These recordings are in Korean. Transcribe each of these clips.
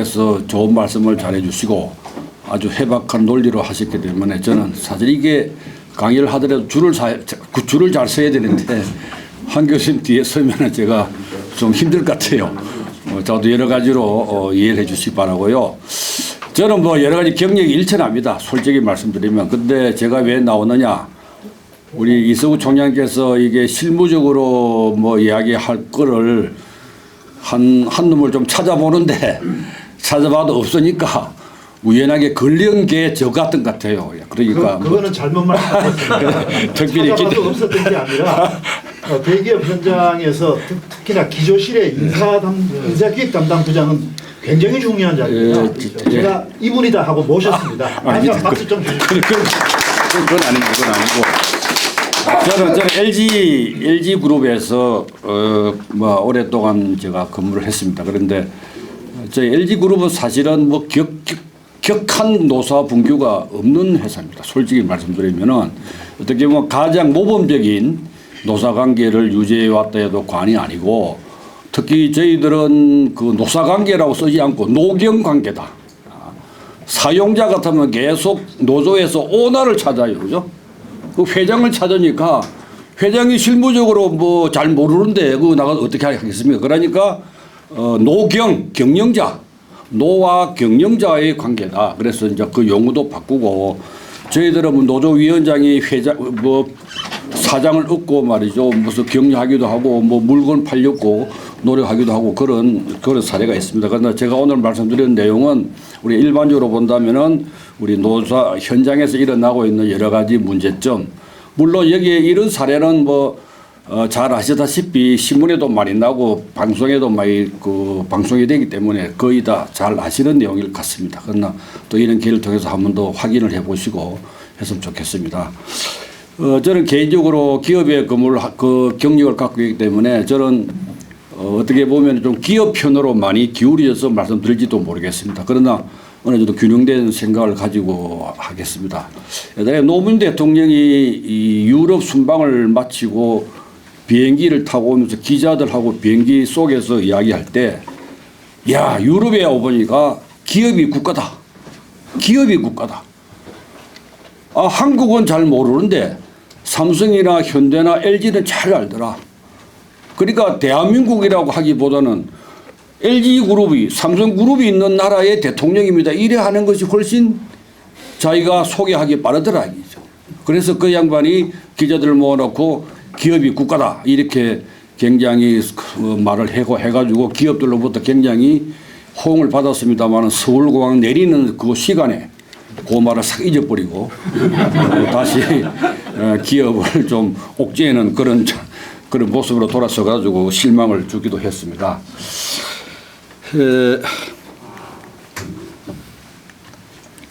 총장께서 좋은 말씀을 잘해 주시고 아주 해박한 논리로 하셨기 때문에 저는 사실 이게 강의를 하더라도 줄을 잘 서야 되는데 한 교수님 뒤에 서면 제가 좀 힘들 것 같아요. 저도 여러 가지로 이해를 해 주시기 바라고요. 저는 뭐 여러 가지 경력이 일천합니다. 솔직히 말씀드리면. 근데 제가 왜 나오느냐. 우리 이석우 총장께서 이게 실무적으로 뭐 이야기할 거를 한 놈을 좀 찾아보는데 찾아봐도 없으니까 우연하게 걸린 게 저 같은 것 같아요. 그러니까 그거는 잘못 말씀하셨습니다. 특별히 찾아봐도 없었던 게 아니라 대기업 현장에서 특히나 기조실의 인사기획 담당 부장은 굉장히 중요한 자리입니다. 제가 이분이다 하고 모셨습니다. 항상 박수 좀 주시죠. 그건 아니고. 저는 LG 그룹에서 뭐 오랫동안 제가 근무를 했습니다. 그런데 저희 LG 그룹은 사실은 뭐 격한 노사 분규가 없는 회사입니다. 솔직히 말씀드리면은 어떻게 보면 가장 모범적인 노사 관계를 유지해 왔다 해도 과언이 아니고 특히 저희들은 그 노사 관계라고 쓰지 않고 노경 관계다. 사용자 같으면 계속 노조에서 오너를 찾아요. 그죠? 그 회장을 찾으니까 회장이 실무적으로 뭐 잘 모르는데 그거 나가서 어떻게 하겠습니까? 그러니까 경영자, 노와 경영자의 관계다. 그래서 이제 그 용어도 바꾸고 저희들은 뭐 노조위원장이 사장을 얻고 말이죠. 무슨 격려하기도 하고 뭐 물건 팔렸고 노력하기도 하고 그런 사례가 있습니다. 그러나 제가 오늘 말씀드리는 내용은 우리 일반적으로 본다면은 우리 노사 현장에서 일어나고 있는 여러 가지 문제점. 물론 여기에 이런 사례는 잘 아시다시피 신문에도 많이 나고 방송에도 많이 방송이 되기 때문에 거의 다 잘 아시는 내용일 것 같습니다. 그러나 또 이런 기회를 통해서 한 번 더 확인을 해보시고 했으면 좋겠습니다. 저는 개인적으로 기업에 경력을 갖고 있기 때문에 저는 어떻게 보면 좀 기업 편으로 많이 기울여서 말씀드릴지도 모르겠습니다. 그러나 어느 정도 균형된 생각을 가지고 하겠습니다. 예전에 노무현 대통령이 이 유럽 순방을 마치고 비행기를 타고 오면서 기자들하고 비행기 속에서 이야기할 때, 야, 유럽에 와보니까 기업이 국가다. 기업이 국가다. 한국은 잘 모르는데 삼성이나 현대나 LG는 잘 알더라. 그러니까 대한민국이라고 하기보다는 LG그룹이 삼성그룹이 있는 나라의 대통령입니다. 이래 하는 것이 훨씬 자기가 소개하기 빠르더라. 그래서 그 양반이 기자들을 모아놓고 기업이 국가다 이렇게 굉장히 말을 해가지고 기업들로부터 굉장히 호응을 받았습니다만 서울공항 내리는 그 시간에 그 말을 싹 잊어버리고 다시 기업을 좀 옥죄는 그런 모습으로 돌아서 가지고 실망을 주기도 했습니다.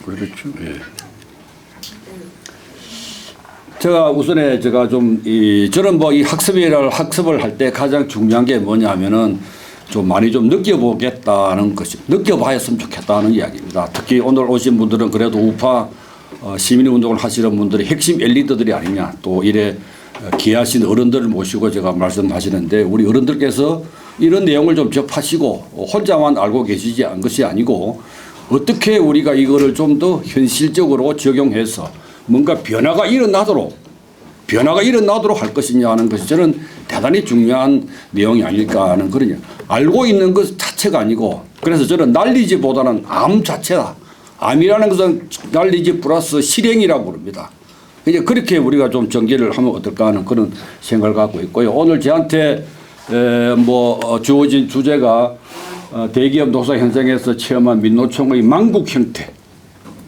그렇죠. 예. 제가 저는 이 학습을 할 때 가장 중요한 게 뭐냐면은 좀 많이 좀 느껴보겠다는 것이 느껴봐야으면 좋겠다는 이야기입니다. 특히 오늘 오신 분들은 그래도 우파 시민운동을 하시는 분들이 핵심 엘리트들이 아니냐 또 이래 귀하신 어른들을 모시고 제가 말씀하시는데 우리 어른들께서 이런 내용을 좀 접하시고 혼자만 알고 계시지 않은 것이 아니고 어떻게 우리가 이거를 좀 더 현실적으로 적용해서 뭔가 변화가 일어나도록 할 것이냐 하는 것이 저는 대단히 중요한 내용이 아닐까 하는 그러냐. 알고 있는 것 자체가 아니고 그래서 저는 난리지보다는 암 자체다. 암이라는 것은 난리지 플러스 실행이라고 부릅니다. 이제 그렇게 우리가 좀 전개를 하면 어떨까 하는 그런 생각을 갖고 있고요. 오늘 저한테 주어진 주제가 대기업 노사 현장에서 체험한 민노총의 망국 형태,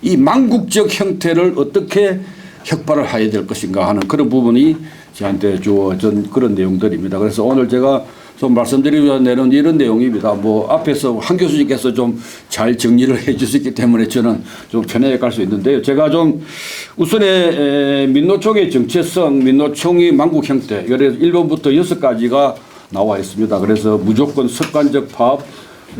이 망국적 형태를 어떻게 혁파를 해야 될 것인가 하는 그런 부분이 저한테 주어진 그런 내용들입니다. 그래서 오늘 제가 좀 말씀드리고자 내는 이런 내용입니다. 앞에서 한 교수님께서 좀 잘 정리를 해 주셨기 때문에 저는 좀 편하게 갈 수 있는데요. 제가 좀 우선에 민노총의 정체성, 민노총의 망국 형태, 그래서 1번부터 6가지가 나와 있습니다. 그래서 무조건 습관적 파업,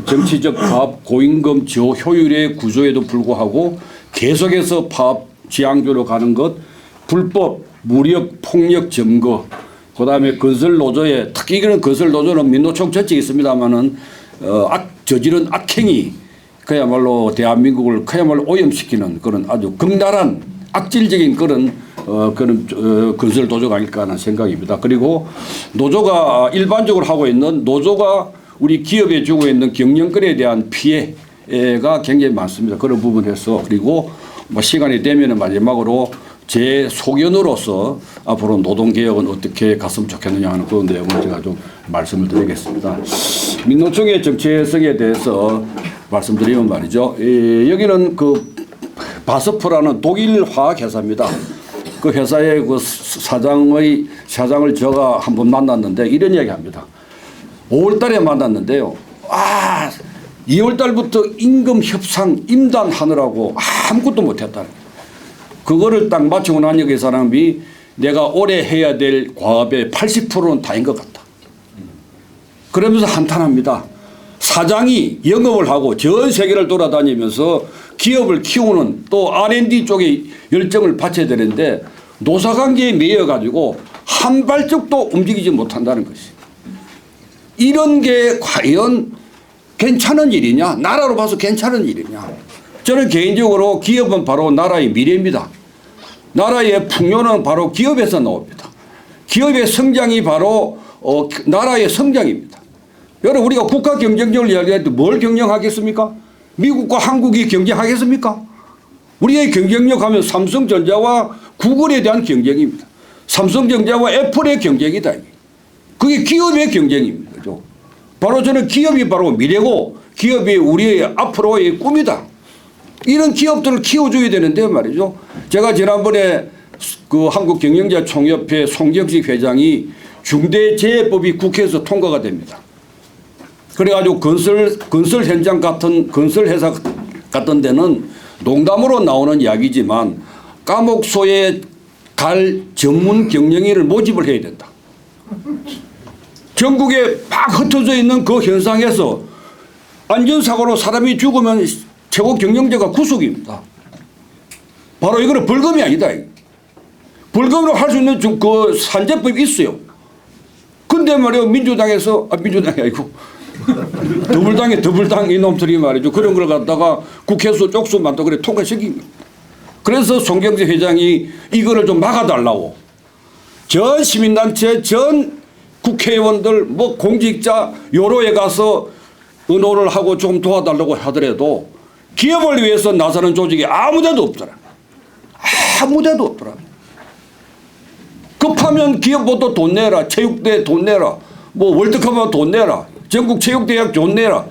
정치적 파업, 고임금 저효율의 구조에도 불구하고 계속해서 파업 지향주로 가는 것, 불법, 무력, 폭력 점거, 그 다음에 건설 노조에, 특히 이거는 건설 노조는 민노총 전체에 있습니다만은, 저지른 악행이 그야말로 대한민국을 그야말로 오염시키는 그런 아주 극랄한 악질적인 그런 건설 노조가 아닐까 하는 생각입니다. 그리고 노조가 일반적으로 하고 있는 노조가 우리 기업에 주고 있는 경영권에 대한 피해가 굉장히 많습니다. 그런 부분에서 그리고 뭐 시간이 되면은 마지막으로 제 소견으로서 앞으로 노동개혁은 어떻게 갔으면 좋겠느냐 하는 그런 내용을 제가 좀 말씀을 드리겠습니다. 민노총의 정체성에 대해서 말씀드리면 말이죠. 여기는 그 바스프라는 독일 화학 회사입니다. 그 회사의 그 사장을 제가 한번 만났는데 이런 이야기 합니다. 5월 달에 만났는데요. 2월 달부터 임금 협상 임단하느라고 아무것도 못했다. 그거를 딱 맞추고 난 여기 사람이 내가 올해 해야 될 과업의 80%는 다인 것 같다. 그러면서 한탄합니다. 사장이 영업을 하고 전 세계를 돌아다니면서 기업을 키우는 또 R&D 쪽에 열정을 바쳐야 되는데 노사관계에 매여가지고 한 발짝도 움직이지 못한다는 것이. 이런 게 과연 괜찮은 일이냐? 나라로 봐서 괜찮은 일이냐? 저는 개인적으로 기업은 바로 나라의 미래입니다. 나라의 풍요는 바로 기업에서 나옵니다. 기업의 성장이 바로 나라의 성장입니다. 여러분 우리가 국가 경쟁력을 이야기할 때 뭘 경쟁하겠습니까? 미국과 한국이 경쟁하겠습니까? 우리의 경쟁력 하면 삼성전자와 구글에 대한 경쟁입니다. 삼성전자와 애플의 경쟁이다. 그게 기업의 경쟁입니다. 바로 저는 기업이 바로 미래고 기업이 우리의 앞으로의 꿈이다. 이런 기업들을 키워줘야 되는데 말이죠. 제가 지난번에 그 한국경영자총협회 송경식 회장이 중대재해법이 국회에서 통과가 됩니다. 그래가지고 건설 현장 같은 건설 회사 같은 데는 농담으로 나오는 이야기지만 감옥소에 갈 전문 경영인을 모집을 해야 된다. 전국에 막 흩어져 있는 그 현상에서 안전사고로 사람이 죽으면 최고 경영자가 구속입니다. 바로 이거는 벌금이 아니다. 벌금으로 할 수 있는 그 산재법이 있어요. 근데 말이요 민주당에서 민주당이 아니고 더불당 이놈들이 말이죠. 그런 걸 갖다가 국회에서 쪽수만 더 그래 통과시킨 겁니다. 그래서 송경식 회장이 이거를 좀 막아달라고 전 시민단체 전 국회의원들 뭐 공직자 요로에 가서 의논을 하고 좀 도와달라고 하더라도 기업을 위해서 나서는 조직이 아무데도 없더라. 아무데도 없더라. 급하면 기업보다 돈 내라. 체육대 돈 내라. 뭐 월드컵하면 돈 내라. 전국 체육대학 돈 내라.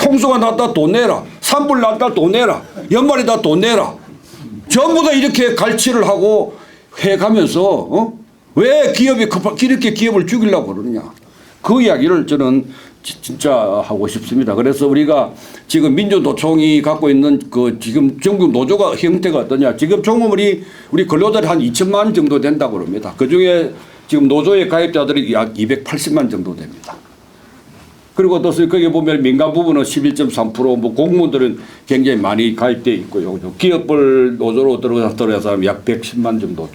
홍수가 났다 돈 내라. 산불 났다 돈 내라. 연말이다 돈 내라. 전부 다 이렇게 갈취를 하고 해가면서 왜 기업이 이렇게 기업을 죽이려고 그러느냐. 그 이야기를 저는 진짜 하고 싶습니다. 그래서 우리가 지금 민주노총이 갖고 있는 그 지금 전국 노조가 형태가 어떠냐. 지금 총무물이 우리 근로자들이 한 2천만 정도 된다고 그럽니다. 그 중에 지금 노조의 가입자들이 약 280만 정도 됩니다. 그리고 또 거기 보면 민간 부분은 11.3%, 뭐 공무원들은 굉장히 많이 가입되어 있고요. 기업을 노조로 들어가는 사람 약 110만 정도.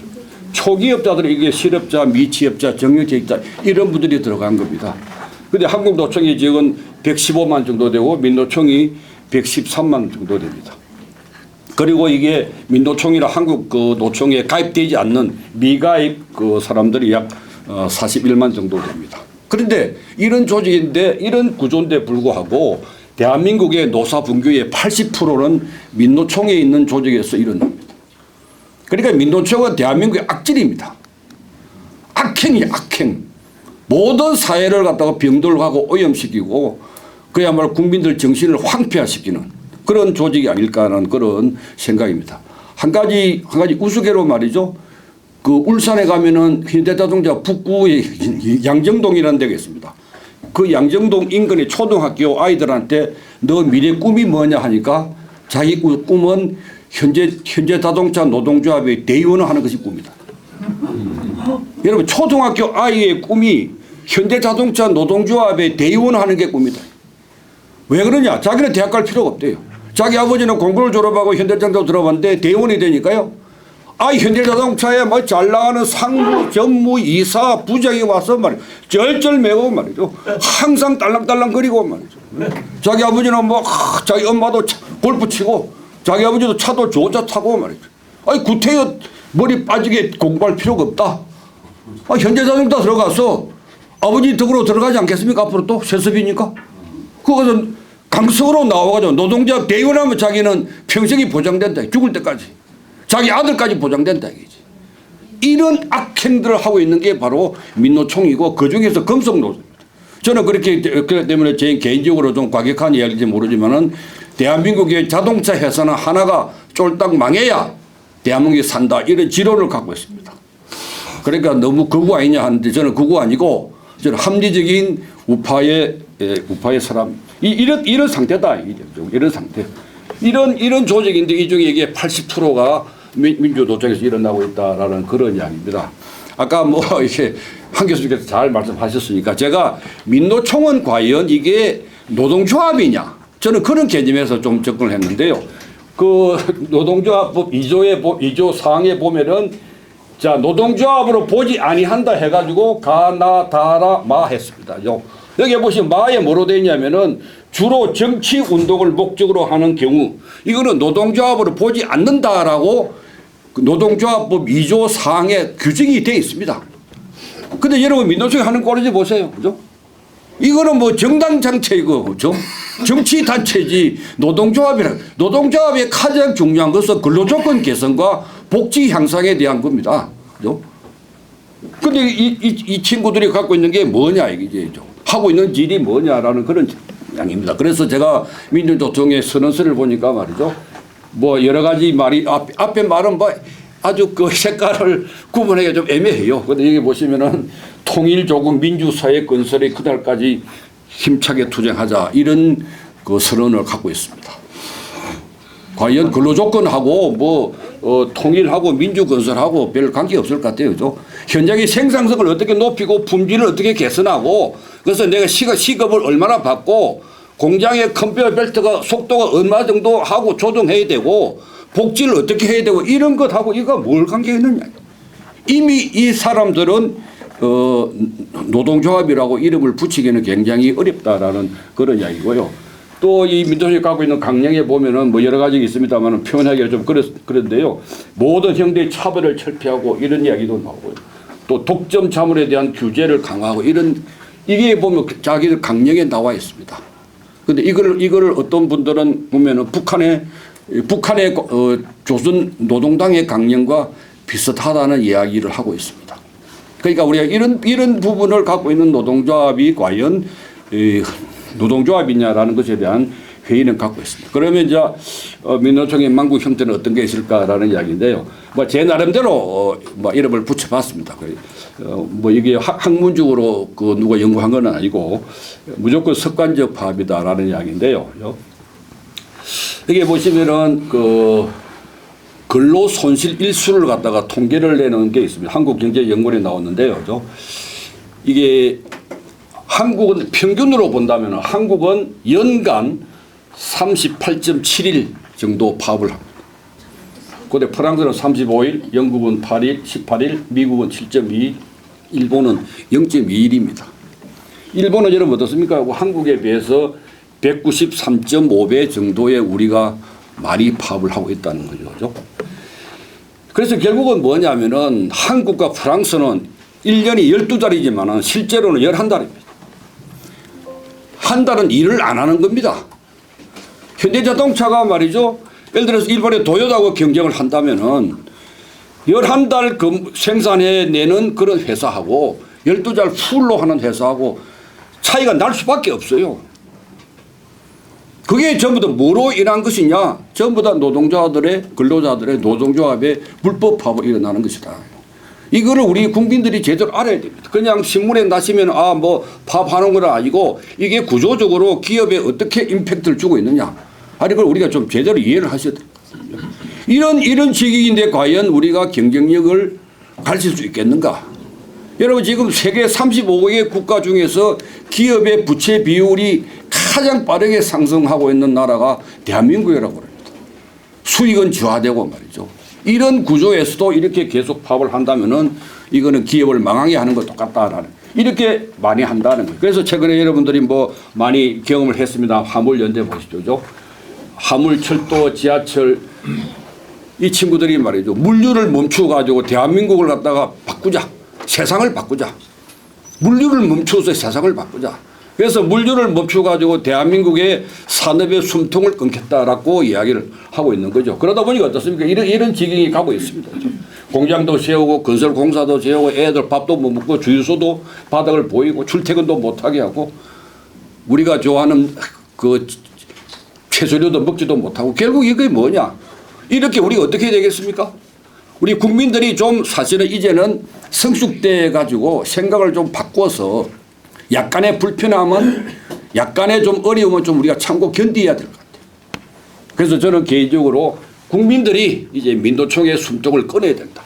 초기업자들이 이게 실업자, 미취업자, 정규직자 이런 분들이 들어간 겁니다. 근데 한국노총이 지금 115만 정도 되고 민노총이 113만 정도 됩니다. 그리고 이게 민노총이나 한국 그 노총에 가입되지 않는 미가입 그 사람들이 약 41만 정도 됩니다. 그런데 이런 조직인데 이런 구조인데 불구하고 대한민국의 노사분규의 80%는 민노총에 있는 조직에서 일어납니다. 그러니까 민노총은 대한민국의 악질입니다. 악행이에요, 악행. 모든 사회를 갖다가 병들하고 오염시키고 그야말로 국민들 정신을 황폐화시키는 그런 조직이 아닐까 하는 그런 생각입니다. 한 가지 우스개로 말이죠. 그 울산에 가면은 현대자동차 북구에 양정동이라는 데가 있습니다. 그 양정동 인근의 초등학교 아이들한테 너 미래 꿈이 뭐냐 하니까 자기 꿈은 현대자동차 노동조합의 대의원을 하는 것이 꿈이다. 여러분 초등학교 아이의 꿈이 현대자동차 노동조합의 대의원을 하는 게 꿈이다. 왜 그러냐? 자기는 대학 갈 필요가 없대요. 자기 아버지는 공고를 졸업하고 현대자동차 들어봤는데 대의원이 되니까요. 현대자동차에 뭐 잘 나가는 상무, 전무, 이사, 부장이 와서 말이죠. 쩔쩔매고 말이죠. 항상 딸랑딸랑거리고 말이죠. 자기 아버지는 뭐 자기 엄마도 골프 치고 자기 아버지도 차도 좋은 차 타고 말이죠. 구태여 머리 빠지게 공부할 필요가 없다. 현대자동차 들어가서 아버지 덕으로 들어가지 않겠습니까? 앞으로 또 세습이니까. 그것은 강성으로 나와가지고 노동자 대우라면 자기는 평생이 보장된다. 죽을 때까지. 자기 아들까지 보장된다 이거지. 이런 악행들을 하고 있는 게 바로 민노총이고 그중에서 금속노조입니다. 저는 그렇기 때문에 제 개인적으로 좀 과격한 이야기인지 모르지만은 대한민국의 자동차 회사는 하나가 쫄딱 망해야 대한민국이 산다 이런 지론을 갖고 있습니다. 그러니까 너무 극우 아니냐 하는데 저는 극우 아니고 저는 합리적인 우파의 사람 이런 상태다 이런 상태. 이런 조직인데 이 중에 이게 80%가 민주노총에서 일어나고 있다라는 그런 이야기입니다. 아까 뭐 이렇게 한 교수님께서 잘 말씀하셨으니까 제가 민노총은 과연 이게 노동조합이냐 저는 그런 개념에서 좀 접근을 했는데요. 그 노동조합법 2조 사항에 보면은 자 노동조합으로 보지 아니한다 해가지고 가나다라 마 했습니다. 여기 보시면 마에 뭐로 되어 있냐면은 주로 정치 운동을 목적으로 하는 경우 이거는 노동조합으로 보지 않는다라고 노동조합법 2조 사항에 규정이 되어 있습니다. 근데 여러분 민노총이 하는 꼴이지 보세요. 그죠? 이거는 뭐 정당장체이고 그죠? 정치단체지 노동조합의 가장 중요한 것은 근로조건 개선과 복지 향상에 대한 겁니다. 그죠? 근데 이 친구들이 갖고 있는 게 뭐냐 이게 하고 있는 일이 뭐냐라는 그런 양입니다. 그래서 제가 민주노총의 선언서를 보니까 말이죠. 뭐 여러 가지 말이 앞에 말은 뭐 아주 그 색깔을 구분하기가 좀 애매해요. 근데 여기 보시면은 통일조국 민주사회 건설의 그날까지 힘차게 투쟁하자 이런 그 선언을 갖고 있습니다. 과연 근로조건하고 뭐 통일하고 민주건설하고 별 관계 없을 것 같아요. 그죠? 현장의 생산성을 어떻게 높이고 품질을 어떻게 개선하고 그래서 내가 시급을 얼마나 받고 공장의 컨베이어 벨트가 속도가 얼마 정도 하고 조정해야 되고 복지를 어떻게 해야 되고 이런 것하고 이거 뭘 관계가 있느냐. 이미 이 사람들은 노동조합이라고 이름을 붙이기는 굉장히 어렵다라는 그런 이야기고요. 또 이 민노총이 갖고 있는 강령에 보면은 뭐 여러 가지가 있습니다만 표현하기가 좀 그런데요. 모든 형태의 차별을 철폐하고 이런 이야기도 나오고요. 또 독점 자물에 대한 규제를 강화하고 이게 보면 자기들 강령에 나와 있습니다. 근데 이거를 어떤 분들은 보면은 북한의 조선 노동당의 강령과 비슷하다는 이야기를 하고 있습니다. 그러니까 우리가 이런 부분을 갖고 있는 노동조합이 과연 노동조합이냐라는 것에 대한 회의는 갖고 있습니다. 그러면 이제 민노총의 만국 형태는 어떤 게 있을까라는 이야기인데요. 뭐 제 나름대로 뭐 이름을 붙여봤습니다. 뭐 이게 학문적으로 그 누가 연구한 건 아니고 무조건 습관적 파업이다라는 이야기인데요. 여기 보시면은 그 근로 손실 일수를 갖다가 통계를 내는 게 있습니다. 한국경제연구원에 나왔는데요. 그죠? 이게 한국은 평균으로 본다면 한국은 연간 38.7일 정도 파업을 합니다. 그런데 프랑스는 35일, 영국은 8일, 18일, 미국은 7.2일, 일본은 0.2일입니다. 일본은 여러분 어떻습니까? 한국에 비해서 193.5배 정도의 우리가 많이 파업을 하고 있다는 거죠. 그래서 결국은 뭐냐면은 한국과 프랑스는 1년이 12달이지만 실제로는 11달입니다. 한 달은 일을 안 하는 겁니다. 현대자동차가 말이죠. 예를 들어서 일본의 도요타하고 경쟁을 한다면은 11달 생산해내는 그런 회사하고 12달 풀로 하는 회사하고 차이가 날 수밖에 없어요. 그게 전부 다 뭐로 인한 것이냐? 전부 다 근로자들의 노동조합의 불법 파업이 일어나는 것이다. 이거를 우리 국민들이 제대로 알아야 됩니다. 그냥 신문에 나시면 뭐 파업하는 건 아니고 이게 구조적으로 기업에 어떻게 임팩트를 주고 있느냐. 이걸 우리가 좀 제대로 이해를 하셔야 됩니다. 이런 시기인데 과연 우리가 경쟁력을 가르칠 수 있겠는가? 여러분 지금 세계 35개 국가 중에서 기업의 부채 비율이 가장 빠르게 상승하고 있는 나라가 대한민국이라고 합니다. 수익은 저하되고 말이죠. 이런 구조에서도 이렇게 계속 파업을 한다면은 이거는 기업을 망하게 하는 것 똑같다라는 이렇게 많이 한다는 거예요. 그래서 최근에 여러분들이 뭐 많이 경험을 했습니다. 화물연대 보시죠. 화물철도, 지하철 이 친구들이 말이죠. 물류를 멈추어 가지고 대한민국을 갖다가 바꾸자. 세상을 바꾸자. 물류를 멈추어서 세상을 바꾸자. 그래서 물류를 멈추어 가지고 대한민국의 산업의 숨통을 끊겠다라고 이야기를 하고 있는 거죠. 그러다 보니까 어떻습니까? 이런 지경이 가고 있습니다. 공장도 세우고 건설공사도 세우고 애들 밥도 못 먹고 주유소도 바닥을 보이고 출퇴근도 못하게 하고 우리가 좋아하는 그 채소류도 먹지도 못하고 결국 이게 뭐냐? 이렇게 우리가 어떻게 되겠습니까? 우리 국민들이 좀 사실은 이제는 성숙돼 가지고 생각을 좀 바꿔서 약간의 불편함은 약간의 좀 어려움은 좀 우리가 참고 견뎌야 될 것 같아요. 그래서 저는 개인적으로 국민들이 이제 민노총의 숨통을 끊어야 된다.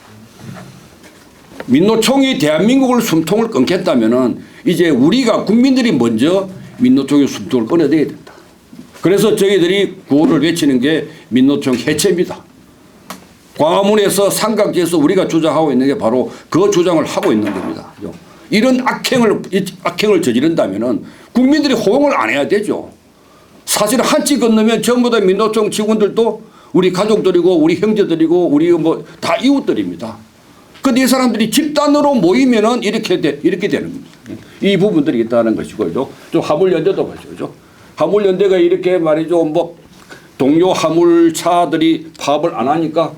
민노총이 대한민국을 숨통을 끊겠다면은 이제 우리가 국민들이 먼저 민노총의 숨통을 끊어야 된다. 그래서 저희들이 구호를 외치는 게 민노총 해체입니다. 광화문에서 삼각지에서 우리가 주장하고 있는 게 바로 그 주장을 하고 있는 겁니다. 이런 악행을 저지른다면은 국민들이 호응을 안 해야 되죠. 사실 한치 건너면 전부 다 민노총 직원들도 우리 가족들이고 우리 형제들이고 우리 뭐 다 이웃들입니다. 근데 이 사람들이 집단으로 모이면은 이렇게 되는 겁니다. 이 부분들이 있다는 것이고요. 좀 화물연대도 보시죠. 화물연대가 이렇게 말이죠. 뭐 동료 화물차들이 파업을 안 하니까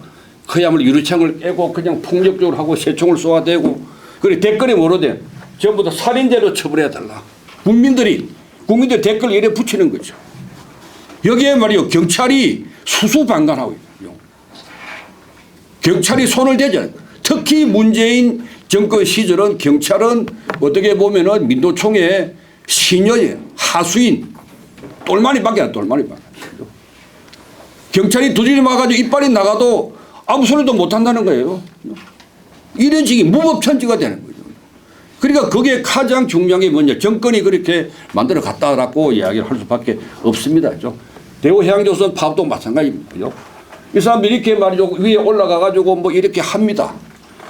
그야말로 유리창을 깨고 그냥 폭력적으로 하고 새총을 쏘아대고 그래 댓글이 뭐로 돼? 전부 다 살인죄로 처벌해달라. 국민들 댓글 이래 붙이는 거죠. 여기에 말이요. 경찰이 수수방관하고 있어요. 경찰이 손을 대죠. 특히 문재인 정권 시절은 경찰은 어떻게 보면은 민노총의 시녀예요. 하수인. 똘마니밖에 안 똘마니밖에. 경찰이 두드려 맞아가지고 이빨이 나가도 아무 소리도 못한다는 거예요. 이런 식이 무법천지가 되는 거죠. 그러니까 그게 가장 중요한 게 뭐냐. 정권이 그렇게 만들어 갔다라고 이야기를 할 수밖에 없습니다. 대우해양조선 파업도 마찬가지입니다. 이 사람들이 이렇게 말이죠. 위에 올라가가지고 뭐 이렇게 합니다.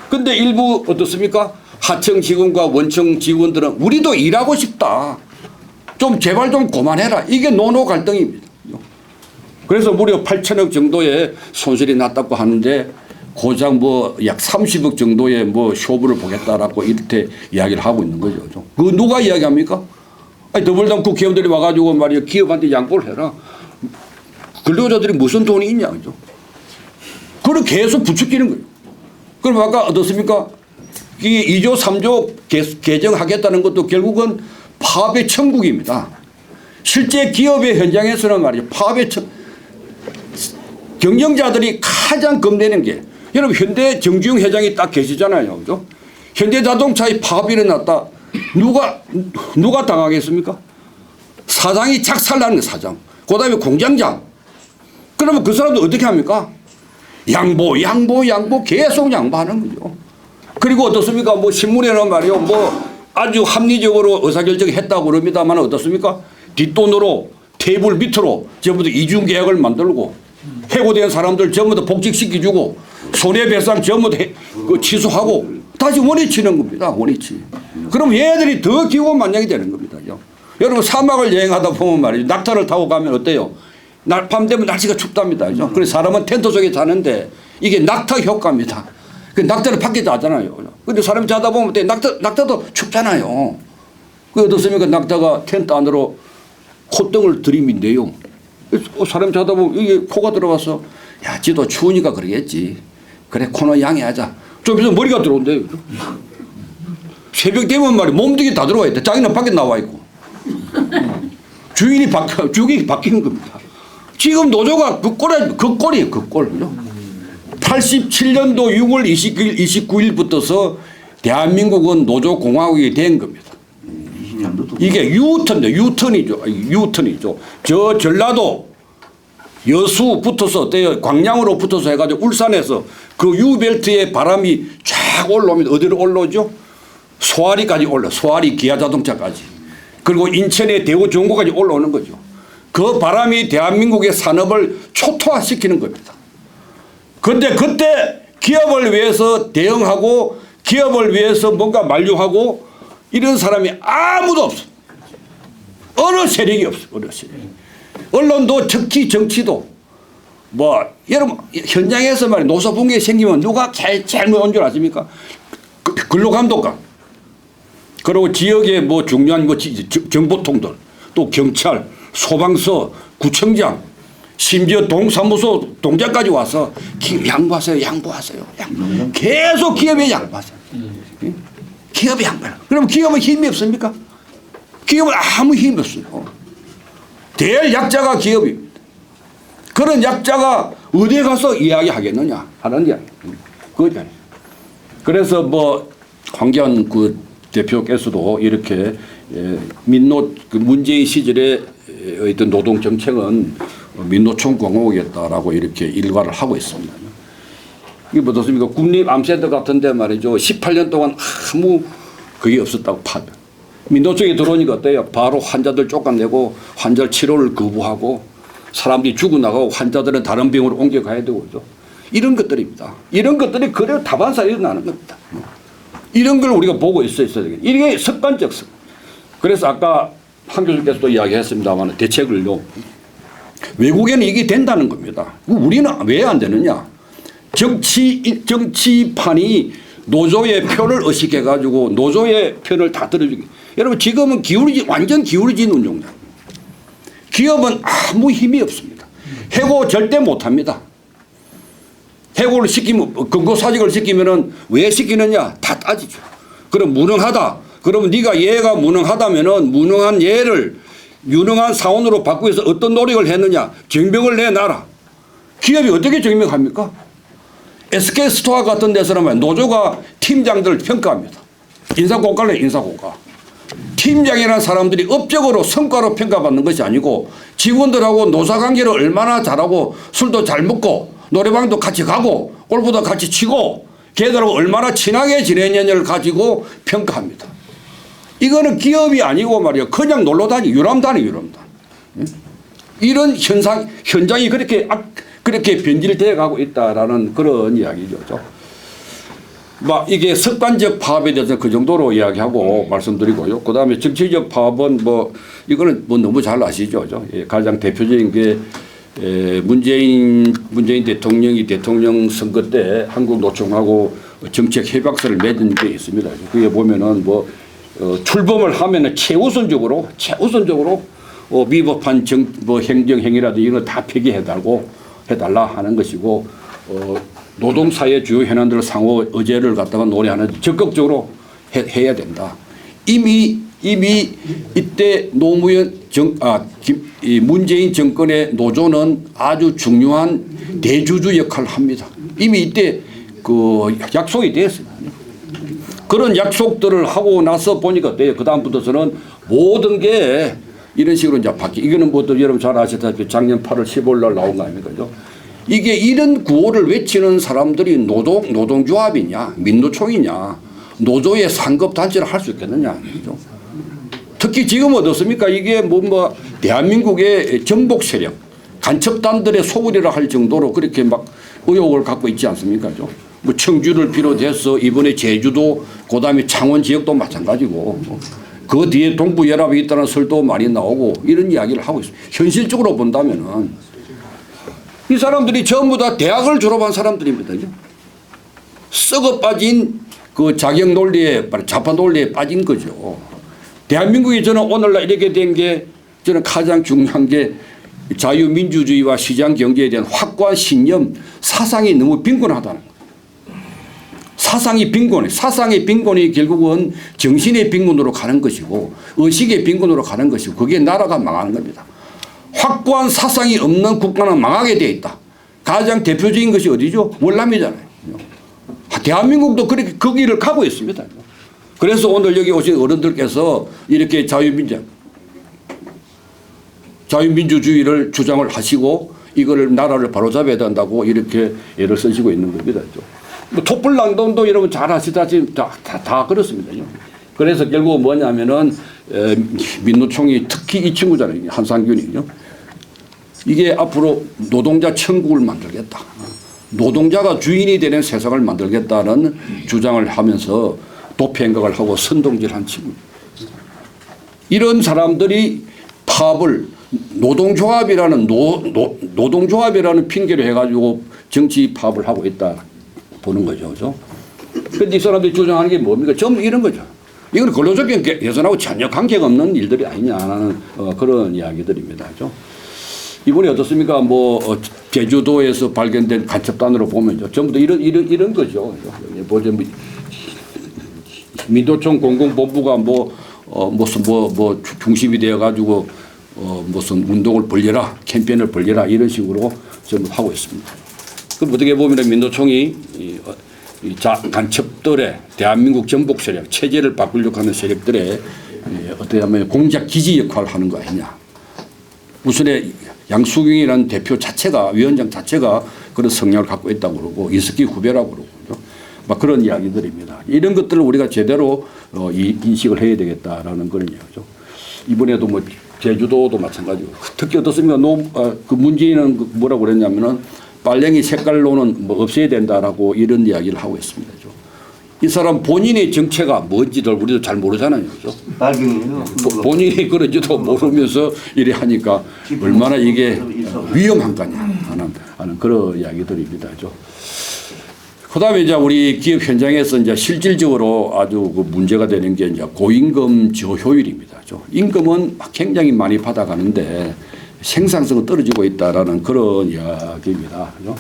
근데 일부 어떻습니까? 하청 직원과 원청 직원들은 우리도 일하고 싶다. 좀 제발 좀 그만해라. 이게 노노 갈등입니다. 그래서 무려 8천억 정도의 손실이 났다고 하는데 고작 뭐 약 30억 정도의 뭐 쇼부를 보겠다라고 이렇게 이야기를 하고 있는 거죠. 그 누가 이야기합니까? 아니 더불어당 국회의원들이 와가지고 말이야 기업한테 양보를 해라. 근로자들이 무슨 돈이 있냐, 그죠? 그걸 계속 부추기는 거예요. 그럼 아까 어떻습니까? 이 2조 3조 개정하겠다는 것도 결국은 파업의 천국입니다. 실제 기업의 현장에서는 말이죠. 파업의 경영자들이 가장 겁내는 게 여러분 현대 정주영 회장이 딱 계시잖아요. 그죠? 현대자동차의 파업이 일어났다. 누가 당하겠습니까? 사장이 작살나는 사장. 그 다음에 공장장. 그러면 그 사람들 어떻게 합니까? 양보 계속 양보하는 거죠. 그리고 어떻습니까? 뭐 신문에는 말이요. 뭐 아주 합리적으로 의사결정을 했다고 그럽니다만 어떻습니까? 뒷돈으로 테이블 밑으로 전부 다 이중 계약을 만들고 해고된 사람들 전부 다 복직시켜주고 손해배상 전부 다 취소하고 다시 원위치는 겁니다. 원위치. 그럼 얘들이 더 기고만장이 되는 겁니다. 여러분 사막을 여행하다 보면 말이죠. 낙타를 타고 가면 어때요? 밤 되면 날씨가 춥답니다. 그래서 사람은 텐트 속에 자는데 이게 낙타 효과입니다. 그 낙타를 밖에 자잖아요. 근데 사람이 자다 보면 낙타도 춥잖아요. 그 어떻습니까? 낙타가 텐트 안으로 콧등을 들이민대요. 사람 자다 보면 이게 코가 들어와서 야, 지도 추우니까 그러겠지. 그래, 코너 양해하자. 좀 있으면 머리가 들어온대요. 새벽 되면 말이 몸뚱이 다 들어와 있대. 자기는 밖에 나와 있고. 주인이 바뀌는 겁니다. 지금 노조가 그 꼴이에요. 그 꼴. 87년도 6월 29일부터서 대한민국은 노조공화국이 된 겁니다. 이게 유턴이죠. 저 전라도 여수 붙어서 어때요? 광양으로 붙어서 해가지고 울산에서 그 유벨트에 바람이 쫙 올라오면 어디로 올라오죠? 소아리까지 소아리 기아자동차까지. 그리고 인천의 대우정고까지 올라오는 거죠. 그 바람이 대한민국의 산업을 초토화시키는 겁니다. 근데 그때 기업을 위해서 대응하고 기업을 위해서 뭔가 만류하고 이런 사람이 아무도 없어. 어느 세력이 없어. 어느 세력. 언론도 특히 정치도 뭐 여러분 현장에서 말이야 노사분계 생기면 누가 제일 먼저 줄 아십니까? 근로감독관. 그리고 지역의 뭐 중요한 뭐 정보통들 또 경찰, 소방서, 구청장 심지어 동사무소 동장까지 와서 양보하세요. 양보하세요. 계속 기업에 양보하세요. 기업에 양보하세요. 그럼 기업은 힘이 없습니까? 기업은 아무 힘이 없어요. 제일 약자가 기업입니다. 그런 약자가 어디에 가서 이야기하겠느냐 하는 이야기. 그거잖아요. 그래서 뭐 황교안 그 대표께서도 이렇게 민노 그 문재인 시절에 어떤 노동 정책은 민노총 공화국이었다라고 이렇게 일관을 하고 있습니다. 이게 뭐 어떻습니까? 국립암센터 같은데 말이죠. 18년 동안 아무 그게 없었다고 파면. 민노총이 들어오니까 어때요? 바로 환자들 쫓아내고 환자 치료를 거부하고 사람들이 죽어나가고 환자들은 다른 병으로 옮겨가야 되고 그죠? 이런 것들입니다. 이런 것들이 그대로 다반사 일어나는 겁니다. 이런 걸 우리가 보고 있어야 되겠다. 이게 습관적 습관. 그래서 아까 한 교수께서도 이야기했습니다만 대책을요. 외국에는 이게 된다는 겁니다. 우리는 왜 안 되느냐. 정치판이 노조의 표를 의식해가지고 노조의 편을 다 들어주기. 여러분 지금은 완전 기울어진 운동장. 기업은 아무 힘이 없습니다. 해고 절대 못합니다. 해고를 시키면 근고사직을 시키면은 왜 시키느냐 다 따지죠. 그럼 무능하다. 그러면 네가 얘가 무능하다면은 무능한 얘를 유능한 사원으로 바꾸기 위해서 어떤 노력을 했느냐 증명을 내놔라. 기업이 어떻게 증명합니까? SK스토어 같은 데서는 노조가 팀장들을 평가합니다. 인사고가래 인사고가. 팀장이라는 사람들이 업적으로 성과로 평가받는 것이 아니고 직원들하고 노사관계를 얼마나 잘하고 술도 잘 먹고 노래방도 같이 가고 골프도 같이 치고 걔들하고 얼마나 친하게 지내느냐를 가지고 평가합니다. 이거는 기업이 아니고 말이야 그냥 놀러다니 유람단이. 이런 현장이 그렇게 변질되어 가고 있다라는 그런 이야기죠. 막 이게 습관적 파업에 대해서 그 정도로 이야기하고 말씀드리고요. 그 다음에 정치적 파업은 뭐 이거는 뭐 너무 잘 아시죠. 가장 대표적인 게 문재인 대통령이 대통령 선거 때 한국노총하고 정책 협약서를 맺은 게 있습니다. 그게 보면은 뭐 출범을 하면은 최우선적으로 위법한 행정행위라든지 이런 거 다 폐기해달라 하는 것이고 노동사회 주요 현안들 상호 의제를 갖다가 논의하는 적극적으로 해야 된다. 이미 이때 문재인 정권의 노조는 아주 중요한 대주주 역할을 합니다. 이미 이때 그 약속이 되었습니다. 그런 약속들을 하고 나서 보니까 어때요? 그다음부터서는 모든 게 이런 식으로 이제 이거는 뭐 여러분 잘 아시다시피 작년 8월 15일 날 나온 거 아닙니까? 이게 이런 구호를 외치는 사람들이 노동조합이냐, 민노총이냐, 노조의 상급단체를 할 수 있겠느냐. 그죠? 특히 지금 어떻습니까? 이게 뭐 대한민국의 정복 세력, 간첩단들의 소굴이라 할 정도로 그렇게 막 의혹을 갖고 있지 않습니까? 뭐 청주를 비롯해서 이번에 제주도, 그 다음에 창원 지역도 마찬가지고, 그 뒤에 동부연합이 있다는 설도 많이 나오고 이런 이야기를 하고 있습니다. 현실적으로 본다면은 이 사람들이 전부 다 대학을 졸업한 사람들입니다. 썩어 빠진 그 자격 논리에, 좌파 논리에 빠진 거죠. 대한민국이 저는 오늘날 이렇게 된 게 저는 가장 중요한 게 자유민주주의와 시장 경제에 대한 확고한 신념, 사상이 너무 빈곤하다는 거예요. 사상이 빈곤해. 사상의 빈곤이 결국은 정신의 빈곤으로 가는 것이고 의식의 빈곤으로 가는 것이고 그게 나라가 망하는 겁니다. 확고한 사상이 없는 국가는 망하게 되어 있다. 가장 대표적인 것이 어디죠? 월남이잖아요. 대한민국도 그렇게 그 길을 가고 있습니다. 그래서 오늘 여기 오신 어른들께서 이렇게 자유민주주의를 주장을 하시고 이거를 나라를 바로잡아야 된다고 이렇게 애를 쓰시고 있는 겁니다. 뭐 촛불낭동도 여러분 잘 아시다시피 다 그렇습니다. 그래서 결국 뭐냐면은 민노총이 특히 이 친구잖아요. 한상균이요. 이게 앞으로 노동자 천국을 만들겠다. 노동자가 주인이 되는 세상을 만들겠다는 주장을 하면서 도피 행각을 하고 선동질한 친구. 이런 사람들이 파업을 노동조합이라는 노동조합이라는 핑계를 해가지고 정치 파업을 하고 있다 보는 거죠, 그렇죠? 그런데 이 사람들이 주장하는 게 뭡니까? 전부 이런 거죠. 이건 근로조건 개선하고 전혀 관계가 없는 일들이 아니냐는 그런 이야기들입니다, 그렇죠? 이번에 어떻습니까? 제주도에서 발견된 간첩단으로 보면요, 전부 다 이런 거죠. 보죠. 민도청 공공본부가 무슨 중심이 되어 가지고 무슨 운동을 벌려라, 캠페인을 벌려라 이런 식으로 전부 하고 있습니다. 그럼 어떻게 보면 민노총이 간첩들의 대한민국 정복 세력, 체제를 바꾸려고 하는 세력들의 어떻게 하면 공작 기지 역할을 하는 거 아니냐. 우선에 양수경이라는 대표 자체가, 위원장 자체가 그런 성향을 갖고 있다고 그러고 이석기 후배라고 그러고 막 그런 이야기들입니다. 이런 것들을 우리가 제대로 인식을 해야 되겠다라는 그런 이야기죠. 이번에도 제주도도 마찬가지고 특히 어떻습니까? 그 문재인은 뭐라고 그랬냐면은 빨랭이 색깔로는 없애야 된다라고 이런 이야기를 하고 있습니다. 이 사람 본인의 정체가 뭔지를 우리도 잘 모르잖아요. 그렇죠? 본인이 그런지도 모르면서 이래 하니까 얼마나 이게 위험한 거냐 하는 그런 이야기들입니다. 그렇죠? 그다음에 이제 우리 기업 현장에서 이제 실질적으로 아주 그 문제가 되는 게 이제 고임금 저효율입니다. 그렇죠? 임금은 굉장히 많이 받아가는데 생산성은 떨어지고 있다라는 그런 이야기입니다. 그렇죠?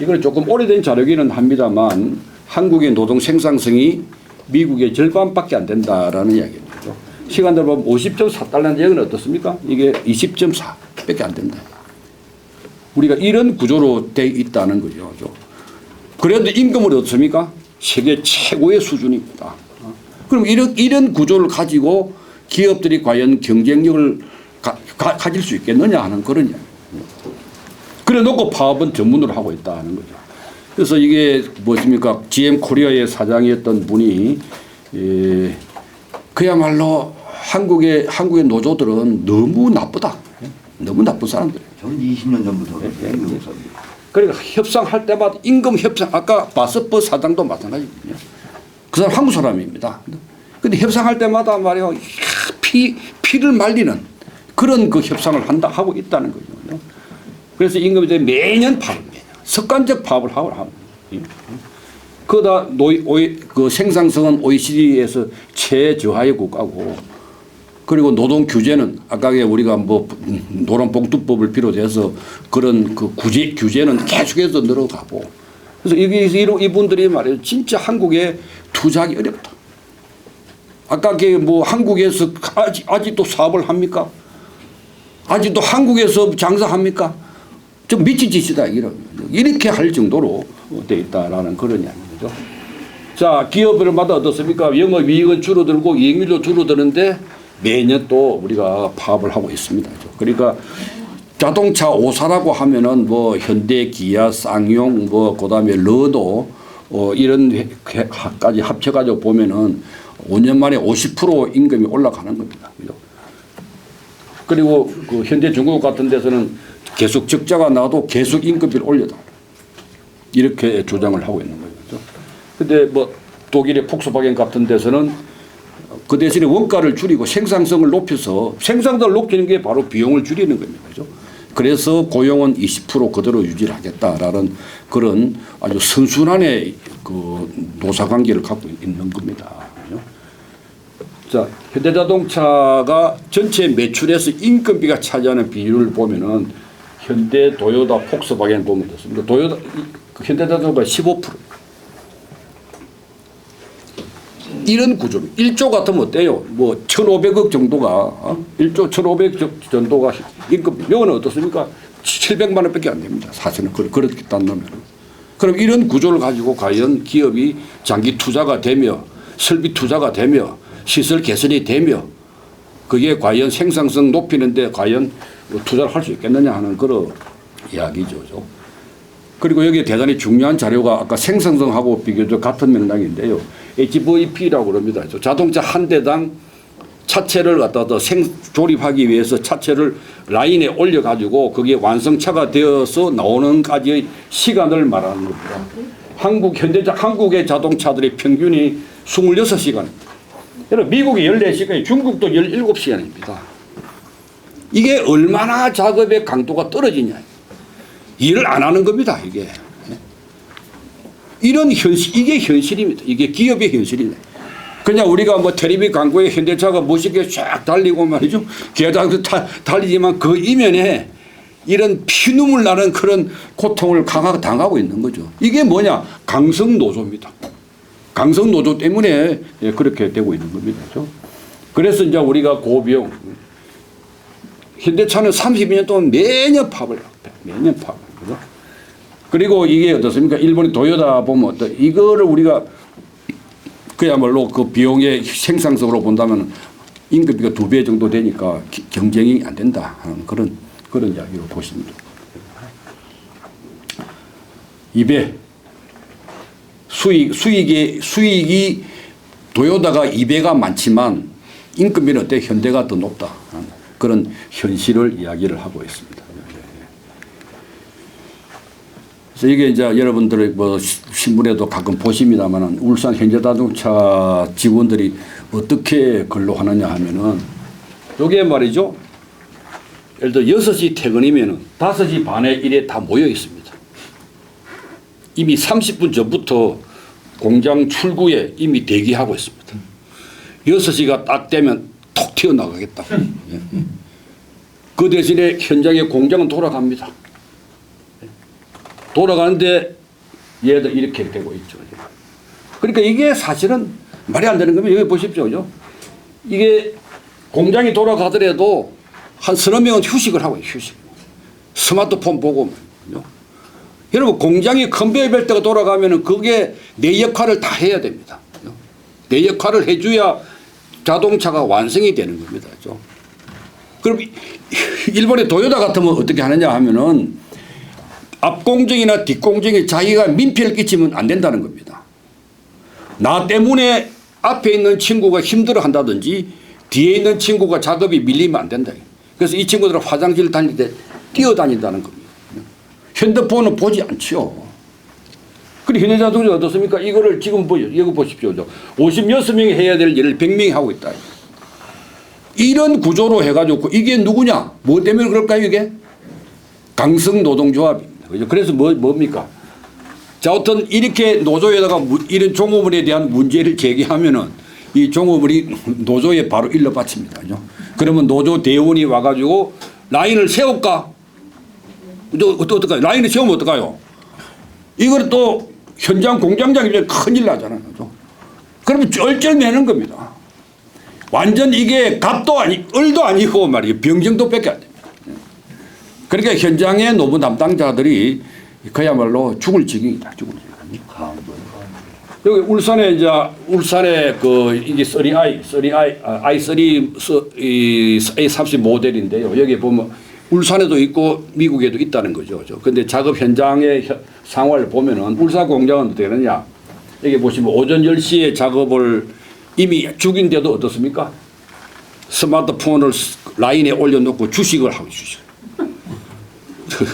이걸 조금 오래된 자료기는 합니다만 한국의 노동 생산성이 미국의 절반밖에 안 된다라는 이야기입니다. 그렇죠? 시간대로 보면 50.4달러는 얘기는 어떻습니까? 이게 20.4밖에 안 된다. 우리가 이런 구조로 돼 있다는 거죠. 그렇죠? 그런데 임금은 어떻습니까? 세계 최고의 수준입니다. 그럼 이런 구조를 가지고 기업들이 과연 경쟁력을 가질 수 있겠느냐 하는 그런 이야기. 그래 놓고 파업은 전문으로 하고 있다는 거죠. 그래서 이게 무엇입니까? GM 코리아의 사장이었던 분이 그야말로 한국의 노조들은 너무 나쁘다. 너무 나쁜 사람들이에요. 저는 20년 전부터 그러니까 협상할 때마다 임금 협상, 아까 바스퍼 사장도 마찬가지거든요. 그 사람 한국 사람입니다. 근데 협상할 때마다 말이야 피를 말리는 그런 그 협상을 하고 있다는 거죠. 그래서 임금에 매년 습관적 파업을 하고 합니다. 그러다 그 생산성은 OECD에서 최저하의 국가고, 그리고 노동 규제는 아까 우리가 노란봉투법을 비롯해서 그런 그 규제는 계속해서 늘어가고, 그래서 이분들이 말이에요, 진짜 한국에 투자하기 어렵다. 아까 한국에서 아직도 사업을 합니까? 아직도 한국에서 장사합니까? 좀 미친 짓이다 이렇게 할 정도로 돼 있다라는 그런 이야기죠. 자, 기업들마다 어떻습니까? 영업이익은 줄어들고 이익률도 줄어드는데 매년 또 우리가 파업을 하고 있습니다. 그러니까 자동차 5사라고 하면은 현대, 기아, 쌍용, 그다음에 르노 이런까지 합쳐가지고 보면은 5년 만에 50% 임금이 올라가는 겁니다. 그리고 그 현대중공업 같은 데서는 계속 적자가 나도 계속 임금비를 올려다. 이렇게 주장을 하고 있는 거죠. 근데 독일의 폭스바겐 같은 데서는 그 대신에 원가를 줄이고 생산성을 높여서, 생산성을 높이는 게 바로 비용을 줄이는 겁니다. 그죠? 그래서 고용은 20% 그대로 유지를 하겠다라는 그런 아주 선순환의 그 노사관계를 갖고 있는 겁니다. 그죠? 자, 현대자동차가 전체 매출에서 임금비가 차지하는 비율을 보면은 현대, 도요타, 폭스바겐 보면 됐습니다. 현대자동차가 15%. 이런 구조입니다. 1조 같으면 어때요? 1,500억 정도가 1조 1,500억 정도가 임금. 여기는 어떻습니까? 700만 원밖에 안 됩니다. 사실은 그렇게 딴다면. 그럼 이런 구조를 가지고 과연 기업이 장기 투자가 되며 설비 투자가 되며 시설 개선이 되며 그게 과연 생산성 높이는데 과연 투자를 할 수 있겠느냐 하는 그런 이야기죠. 그리고 여기에 대단히 중요한 자료가 아까 생산성하고 비교적 같은 맥락인데요. HVP라고 그럽니다. 자동차 한 대당 차체를 갖다 더 조립하기 위해서 차체를 라인에 올려가지고 그게 완성차가 되어서 나오는까지의 시간을 말하는 겁니다. 한국의 자동차들의 평균이 26시간. 여러분 미국이 14시간이 중국도 17시간입니다. 이게 얼마나 작업의 강도가 떨어지냐. 일을 안 하는 겁니다. 이게. 이런 현실, 이게 현실입니다. 이게 기업의 현실이네. 그냥 우리가 뭐 텔레비 광고에 현대차가 멋있게 쫙 달리고 말이죠. 계단도 달리지만 그 이면에 이런 피눈물 나는 그런 고통을 당하고 있는 거죠. 이게 뭐냐? 강성 노조입니다. 강성 노조 때문에 그렇게 되고 있는 겁니다. 그렇죠? 그래서 이제 우리가 고비용 현대차는 32년 동안 매년 파업을 매년 파업. 그죠? 그리고 이게 어떻습니까? 일본의 도요타 보면 이거를 우리가 그야말로 그 비용의 생산성으로 본다면 임금비가 2배 정도 되니까 경쟁이 안 된다 하는 그런 이야기로 보십니다. 2배 수익이 도요타가 2배가 많지만 임금비는 어때? 현대가 더 높다 하는 그런 현실을 이야기를 하고 있습니다. 그래서 이게 이제 여러분들의 뭐 신문에도 가끔 보십니다만은 울산 현대자동차 직원들이 어떻게 근로하느냐 하면은 요게 말이죠. 예를 들어 6시 퇴근이면은 5시 반에 일에 다 모여 있습니다. 이미 30분 전부터 공장 출구에 이미 대기하고 있습니다. 6시가 딱 되면 톡 튀어나가겠다. 그 대신에 현장에 공장은 돌아갑니다. 돌아가는데 얘들 이렇게 되고 있죠. 그러니까 이게 사실은 말이 안 되는 겁니다. 여기 보십시오. 그죠? 이게 공장이 돌아가더라도 한 서너 명은 휴식을 하고 있어요. 휴식. 스마트폰 보고. 그죠? 여러분 공장이 컨베이어 벨트가 돌아가면은 그게 내 역할을 다 해야 됩니다. 그죠? 내 역할을 해줘야 자동차가 완성이 되는 겁니다. 그죠? 그럼 일본의 도요타 같으면 어떻게 하느냐 하면은 앞공정이나 뒷공정에 자기가 민폐를 끼치면 안 된다는 겁니다. 나 때문에 앞에 있는 친구가 힘들어 한다든지 뒤에 있는 친구가 작업이 밀리면 안 된다. 그래서 이 친구들은 화장실 다닐 때 뛰어다닌다는 겁니다. 핸드폰은 보지 않죠. 그리고 현대자동차 어떻습니까? 이거를 지금 이거 보십시오. 56명이 해야 될 일을 100명이 하고 있다. 이런 구조로 해가지고 이게 누구냐? 뭐 때문에 그럴까요 이게? 강성 노동조합입니다. 그래서 뭡니까? 자, 어떤 이렇게 노조에다가 이런 종업원에 대한 문제를 제기하면은 이 종업원이 노조에 바로 일러 바칩니다. 그죠? 그러면 노조 대원이 와가지고 라인을 세울까? 어떨까요? 라인을 세우면 어떨까요? 이걸 또 현장 공장장이 큰일 나잖아요. 그죠? 그러면 쩔쩔매는 겁니다. 완전 이게 갑도 을도 아니고 말이에요. 병정도밖에 안 됩니다. 그러니까 현장의 노무 담당자들이 그야말로 죽을 지경이다. 죽을 지경. 여기 울산에 이게 i30 모델인데요. 여기 보면 울산에도 있고 미국에도 있다는 거죠. 그런데 작업 현장의 상황을 보면은 울산 공장은 어떻게 되느냐? 여기 보시면 오전 10시에 작업을 이미 죽인데도 어떻습니까? 스마트폰을 라인에 올려놓고 주식을 하고 주식.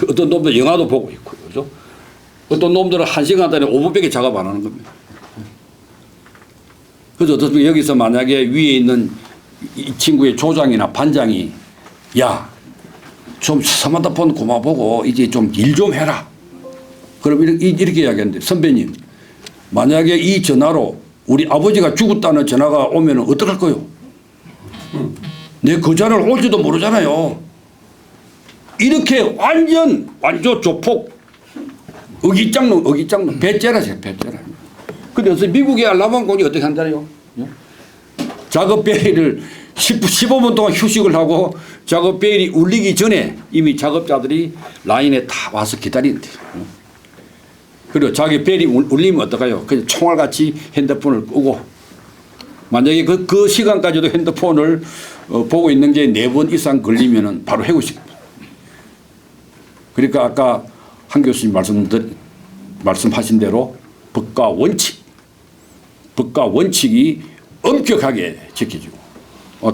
어떤 놈들 영화도 보고 있고, 그죠? 어떤 놈들은 1시간 단위 5분밖에 작업 안 하는 겁니다. 그래서 어떻습니까? 여기서 만약에 위에 있는 이 친구의 조장이나 반장이 야, 좀 스마트폰 그만 보고 이제 좀 일 좀 해라. 그럼 이렇게 이야기하는데 선배님, 만약에 이 전화로 우리 아버지가 죽었다는 전화가 오면 어떡할 거요? 내 그 전화를 올지도 모르잖아요. 이렇게 완전 조폭 어깃장놈 배째라세요. 배째라. 그래서 미국의 알라만 공이 어떻게 한다요? 작업 베일을 15분 동안 휴식을 하고 작업 베일이 울리기 전에 이미 작업자들이 라인에 다 와서 기다린대요. 그리고 자기 베일이 울리면 어떨까요? 그냥 총알같이 핸드폰을 끄고 만약에 그 시간까지도 핸드폰을 보고 있는 게 4번 이상 걸리면은 바로 해고식입니다. 그러니까 아까 한 교수님 말씀하신 대로 법과 원칙이 엄격하게 지켜지고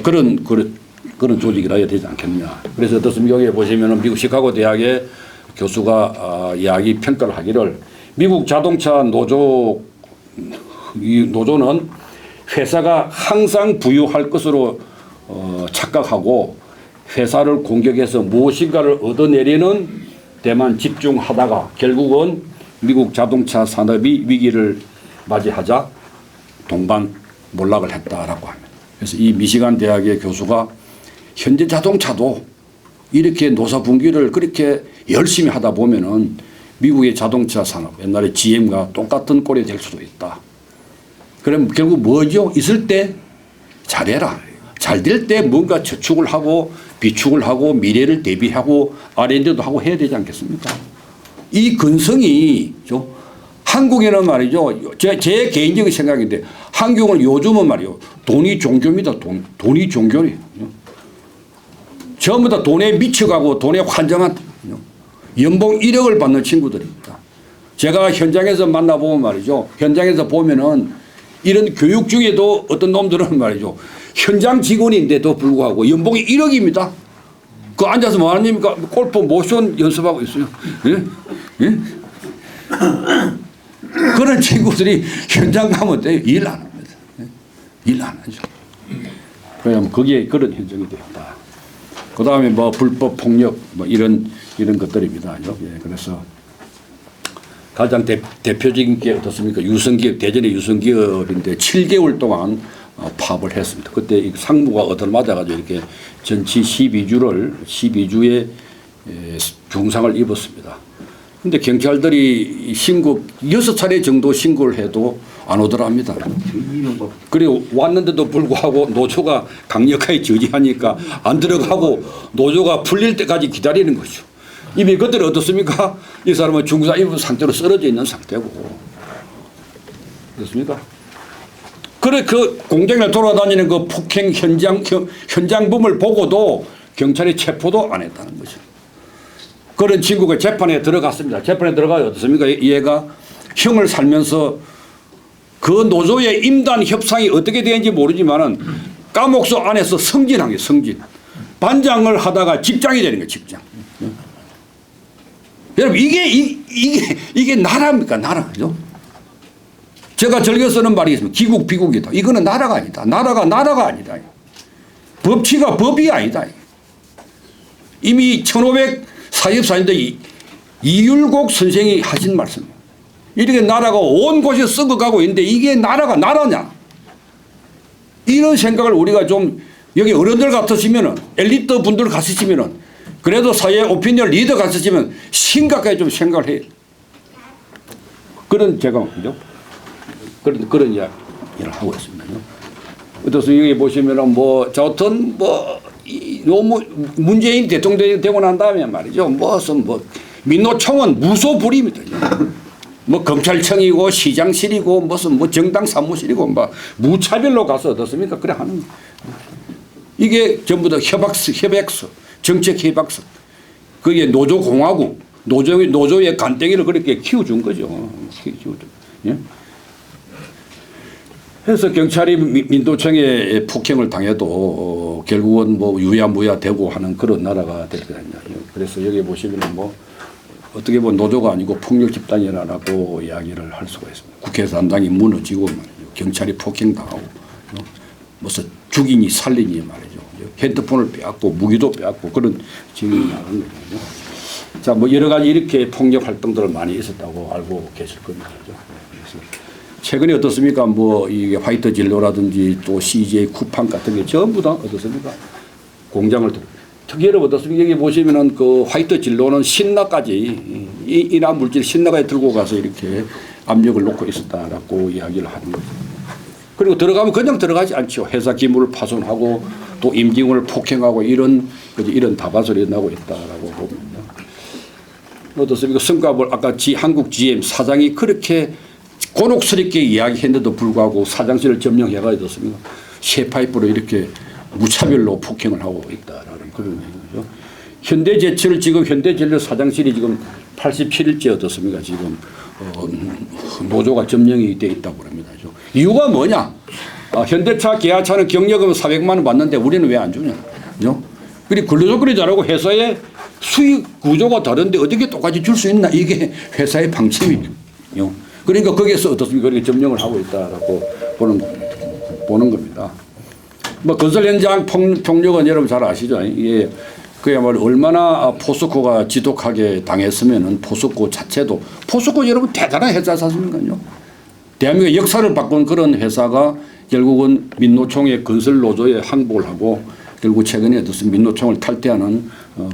그런 조직이라 해야 되지 않겠느냐. 그래서 어떻습니까? 여기 보시면은 미국 시카고 대학의 교수가 이야기 평가를 하기를 미국 자동차 노조 이 노조는 회사가 항상 부유할 것으로 착각하고 회사를 공격해서 무엇인가를 얻어내려는 데만 집중하다가 결국은 미국 자동차 산업이 위기를 맞이하자 동반 몰락을 했다라고 합니다. 그래서 이 미시간 대학의 교수가 현대 자동차도 이렇게 노사 분기를 그렇게 열심히 하다 보면은 미국의 자동차 산업 옛날에 GM과 똑같은 꼴이 될 수도 있다. 그럼 결국 뭐죠? 있을 때 잘해라. 잘 될 때 뭔가 저축을 하고 비축을 하고 미래를 대비하고 R&D도 하고 해야 되지 않겠습니까? 이 근성이 한국에는 말이죠. 제 개인적인 생각인데 한국은 요즘은 말이요. 돈이 종교입니다. 돈이 종교예요. 전부 다 돈에 미쳐가고 돈에 환장한 연봉 1억을 받는 친구들입니다. 제가 현장에서 만나보면 말이죠. 현장에서 보면은 이런 교육 중에도 어떤 놈들은 말이죠. 현장 직원인데도 불구하고 연봉이 1억입니다. 그 앉아서 뭐 하십니까? 골프 모션 연습하고 있어요. 예? 예? 그런 친구들이 현장 가면 일 안 합니다. 일 안 하죠. 그러면 거기에 그런 현장이 되었다. 그 다음에 뭐 불법 폭력 뭐 이런 것들입니다. 예, 그래서 가장 대표적인 게 어떻습니까? 유성기업, 대전의 유성기업인데 7개월 동안 파업을 했습니다. 그때 이 상무가 얻어맞아가지고 이렇게 전치 12주의 중상을 입었습니다. 근데 경찰들이 신고 6차례 정도 신고를 해도 안 오더랍니다. 그리고 왔는데도 불구하고 노조가 강력하게 저지하니까 안 들어가고 노조가 풀릴 때까지 기다리는 거죠. 이미 그들은 어떻습니까? 이 사람은 중상 입은 상태로 쓰러져 있는 상태고. 그렇습니까? 그래 그 공장에 돌아다니는 그 폭행 현장범을 보고도 경찰이 체포도 안 했다는 거죠. 그런 친구가 재판에 들어갔습니다. 재판에 들어가요. 어떻습니까? 얘가 형을 살면서 그 노조의 임단 협상이 어떻게 되는지 모르지만은 감옥소 안에서 승진한 게 승진. 반장을 하다가 직장이 되는 거예요. 직장. 여러분 이게 나라입니까? 나라죠. 제가 즐겨 쓰는 말이 있습니다. 기국 비국이다. 이거는 나라가 아니다. 나라가 아니다. 법치가 법이 아니다. 이미 1544년대 이율곡 선생이 하신 말씀입니다. 이렇게 나라가 온 곳에 썩어가고 있는데 이게 나라가 나라냐. 이런 생각을 우리가 좀 여기 어른들 같으시면은 엘리트 분들 같으시면은 그래도 사회 오피니언 리더 같으시면 심각하게 좀 생각을 해요. 그런 제가 그죠? 그런 이야기를 하고 있습니다. 어떠세요? 여기 보시면은 뭐 저튼 뭐 문재인 대통령이 되고 난 다음에 말이죠. 무슨 뭐 민노총은 무소불위입니다. 뭐 검찰청이고 시장실이고 무슨 뭐 정당 사무실이고 막 무차별로 가서 어떻습니까? 그래 하는 이게 전부 다 협약서, 정책 협약서. 그게 노조공화국, 노조의 간땡이를 그렇게 키워준 거죠. 예? 그래서 경찰이 민도청에 폭행을 당해도 결국은 뭐 유야무야 되고 하는 그런 나라가 될 거냐. 그래서 여기 보시면 뭐 어떻게 보면 노조가 아니고 폭력 집단이라고 이야기를 할 수가 있습니다. 국회에서 담당이 무너지고 말이죠. 경찰이 폭행당하고 무슨 죽이니 살리니 말이죠. 핸드폰을 빼앗고 무기도 빼앗고 그런 증인이 나오는 거죠. 자, 뭐 여러 가지 이렇게 폭력 활동들을 많이 있었다고 알고 계실 겁니다. 그래서 최근에 어떻습니까? 뭐 이게 화이트 진로라든지 또 CJ 쿠팡 같은 게 전부 다 어떻습니까? 공장을 특이로 어떻습니까? 여기 보시면은 그 화이트 진로는 신나까지 이나 물질 신나까지 들고 가서 이렇게 압력을 놓고 있었다라고 이야기를 하는 거죠. 그리고 들어가면 그냥 들어가지 않죠. 회사 기물을 파손하고 또 임직원을 폭행하고 이런 다바소리 나고 있다라고 봅니다. 어떻습니까? 성과를 아까 한국 GM 사장이 그렇게 곤혹스럽게 이야기했는데도 불구하고 사장실을 점령해가지고 쇠파이프로 이렇게 무차별로 폭행을 하고 있다라는 그런 얘기죠. 현대제철 지금 현대전력 사장실이 지금 87일째 어떻습니까? 지금 노조가 점령이 돼 있다고 합니다. 이유가 뭐냐? 현대차, 기아차는 경력은 400만 원 받는데 우리는 왜 안 주냐. 그죠? 그리고 근로조건이 다르고 회사의 수익 구조가 다른데 어떻게 똑같이 줄 수 있나. 이게 회사의 방침이에요. 그러니까 거기에서 어떻습니까? 그렇게 점령을 하고 있다라고 보는 겁니다. 뭐 건설 현장 폭력은 여러분 잘 아시죠? 이게 그야말로 얼마나 포스코가 지독하게 당했으면은 포스코 자체도 포스코 여러분 대단한 회사지 않습니까요? 대한민국의 역사를 바꾼 그런 회사가 결국은 민노총의 건설 노조에 항복을 하고 결국 최근에 무슨 민노총을 탈퇴하는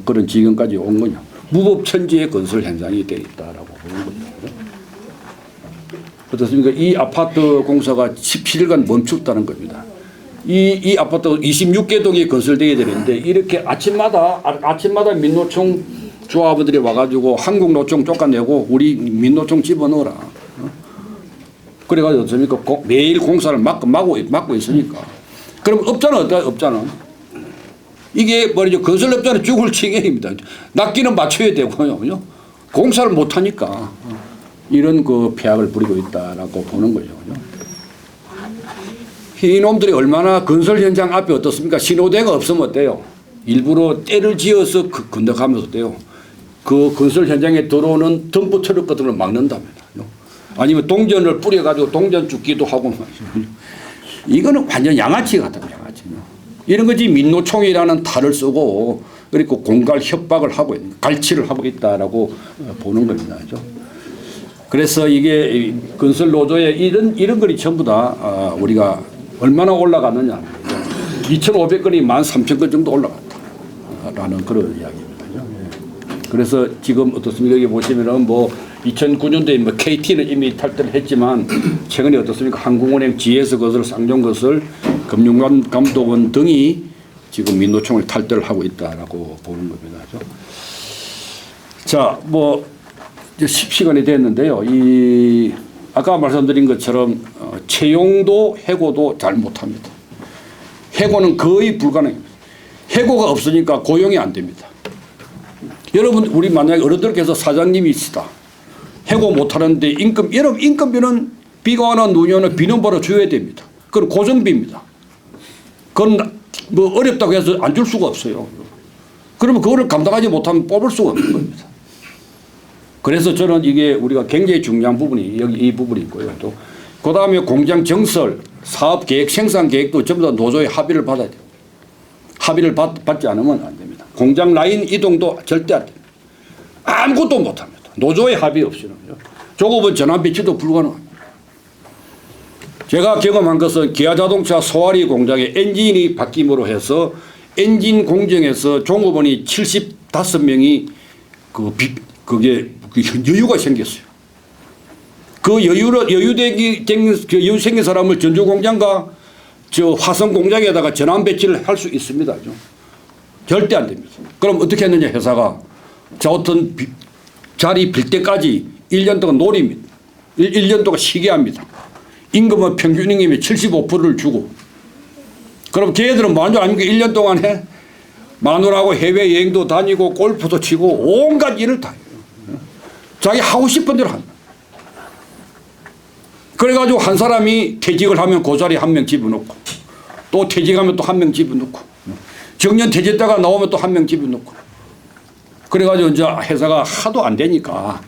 그런 지경까지 온 거냐. 무법천지의 건설 현장이 되어 있다라고 보는 거죠. 어떻습니까? 이 아파트 공사가 17일간 멈췄다는 겁니다. 이 아파트 26개 동이 건설되게 되는데 이렇게 아침마다 민노총 조합원들이 와가지고 한국노총 쫓아내고 우리 민노총 집어넣어라. 그래가지고 어떻습니까? 매일 공사를 막고 있으니까. 그럼 업자는 어떨까요? 업자는. 이게 뭐죠? 건설업자는 죽을 지경입니다. 낚기는 맞춰야 되고요. 공사를 못하니까 이런 그 폐악을 부리고 있다라고 보는 거죠. 이놈들이 얼마나 건설 현장 앞에 어떻습니까? 신호대가 없으면 어때요? 일부러 때를 지어서 건너가면서 어때요? 그 건설 현장에 들어오는 덤프 트럭 같은 걸 막는답니다. 아니면 동전을 뿌려가지고 동전 죽기도 하고. 이거는 완전 양아치 같아요. 양아치. 이런 거지 민노총이라는 탈을 쓰고 그리고 공갈 협박을 하고 갈취를 하고 있다라고 보는 겁니다. 그래서 이게 건설 노조의 이런 것이 전부 다 우리가 얼마나 올라갔느냐. 2,500건이 13,000건 정도 올라갔다라는 그런 이야기입니다. 그래서 지금 어떻습니까? 여기 보시면은 뭐 2009년도에 뭐 KT는 이미 탈퇴를 했지만 최근에 어떻습니까? 한국은행, GS건설, 쌍용건설, 금융감독원 등이 지금 민노총을 탈퇴를 하고 있다라고 보는 겁니다. 자, 뭐 10시간이 됐는데요. 아까 말씀드린 것처럼 채용도 해고도 잘 못합니다. 해고는 거의 불가능합니다. 해고가 없으니까 고용이 안 됩니다. 여러분 우리 만약에 어른들께서 사장님이시다. 해고 못하는데 여러분 인건비는 비가 오나 눈이 오나 비는 바로 줘야 됩니다. 그건 고정비입니다. 그건 뭐 어렵다고 해서 안 줄 수가 없어요. 그러면 그거를 감당하지 못하면 뽑을 수가 없는 겁니다. 그래서 저는 이게 우리가 굉장히 중요한 부분이 여기 이 부분이 있고요. 또 그다음에 공장 정설, 사업 계획, 생산 계획도 전부 다 노조의 합의를 받아야 돼요. 합의를 받지 않으면 안 됩니다. 공장 라인 이동도 절대 안 됩니다. 아무것도 못 합니다. 노조의 합의 없이는. 조급은 전환 배치도 불가능합니다. 제가 경험한 것은 기아자동차 소아리 공장의 엔진이 바뀜으로 해서 엔진 공정에서 종업원이 75명이 그게 여유가 생겼어요. 그 여유 생긴 사람을 전주공장과 화성 공장에다가 전환 배치를 할 수 있습니다. 절대 안 됩니다. 그럼 어떻게 했느냐 회사가 어떤 자리 빌 때까지 1년 동안 노립니다. 1년 동안 쉬게 합니다. 임금은 평균 임금의 75%를 주고 그럼 걔네들은 뭐하는 줄 아닙니까? 1년 동안 해 마누라하고 해외여행도 다니고 골프도 치고 온갖 일을 다 해요. 자기 하고 싶은 대로 합니다. 그래가지고 한 사람이 퇴직을 하면 그 자리에 한 명 집어넣고 또 퇴직하면 또 한 명 집어넣고 정년 퇴직했다가 나오면 또 한 명 집어넣고 그래가지고 이제 회사가 하도 안 되니까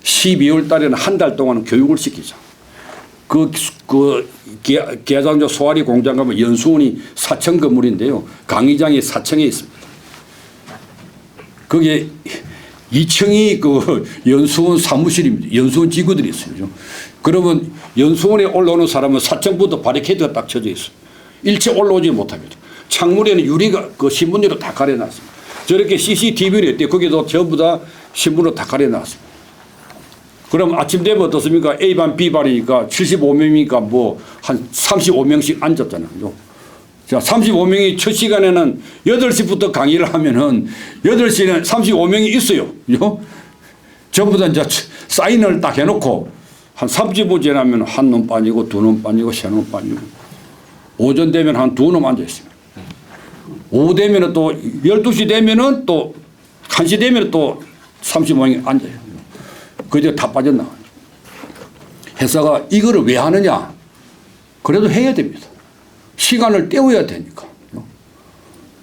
12월 달에는 한 달 동안 교육을 시키자. 기아자동차 소아리 공장 가면 연수원이 4층 건물인데요. 강의장이 4층에 있습니다. 그게 2층이 그 연수원 사무실입니다. 연수원 직원들이 있어요. 그러면 연수원에 올라오는 사람은 4층부터 바리케이드가 딱 쳐져 있어요. 일체 올라오지 못합니다. 창문에는 유리가 그 신문으로 다 가려놨습니다. 저렇게 CCTV는 있대요. 거기도 전부 다 신문으로 다 가려놨습니다. 그럼 아침 되면 어떻습니까? A반, B반이니까 75명이니까 뭐 한 35명씩 앉았잖아요. 자, 35명이 첫 시간에는 8시부터 강의를 하면은 8시에는 35명이 있어요. 전부 다 이제 사인을 딱 해놓고 한 30분 지나면 한 놈 빠지고 두 놈 빠지고 세 놈 빠지고 오전 되면 한 두 놈 앉아 있습니다. 오후 되면은 또 12시 되면은 또 1시 되면 또 35명이 앉아요. 그저 다 빠져나가요. 회사가 이거를 왜 하느냐? 그래도 해야 됩니다. 시간을 때워야 되니까.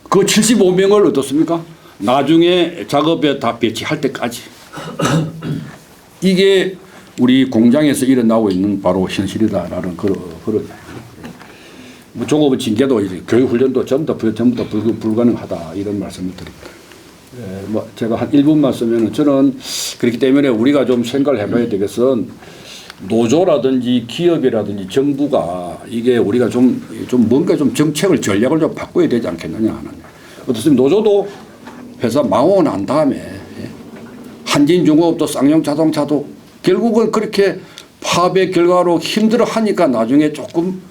그 75명을 어떻습니까? 나중에 작업에 다 배치할 때까지. 이게 우리 공장에서 일어나고 있는 바로 현실이다라는 그런 뭐 종업원 징계도 이제 교육훈련도 전부 다 불가능하다 이런 말씀을 드립니다. 예, 뭐 제가 한 1분만 쓰면은 저는 그렇기 때문에 우리가 좀 생각을 해봐야 되겠어. 노조라든지 기업이라든지 정부가 이게 우리가 좀 뭔가 좀 정책을 전략을 좀 바꿔야 되지 않겠느냐 하는. 어떻습니까? 노조도 회사 망하고 난 다음에 한진중공업도 쌍용자동차도 결국은 그렇게 파업의 결과로 힘들어 하니까 나중에 조금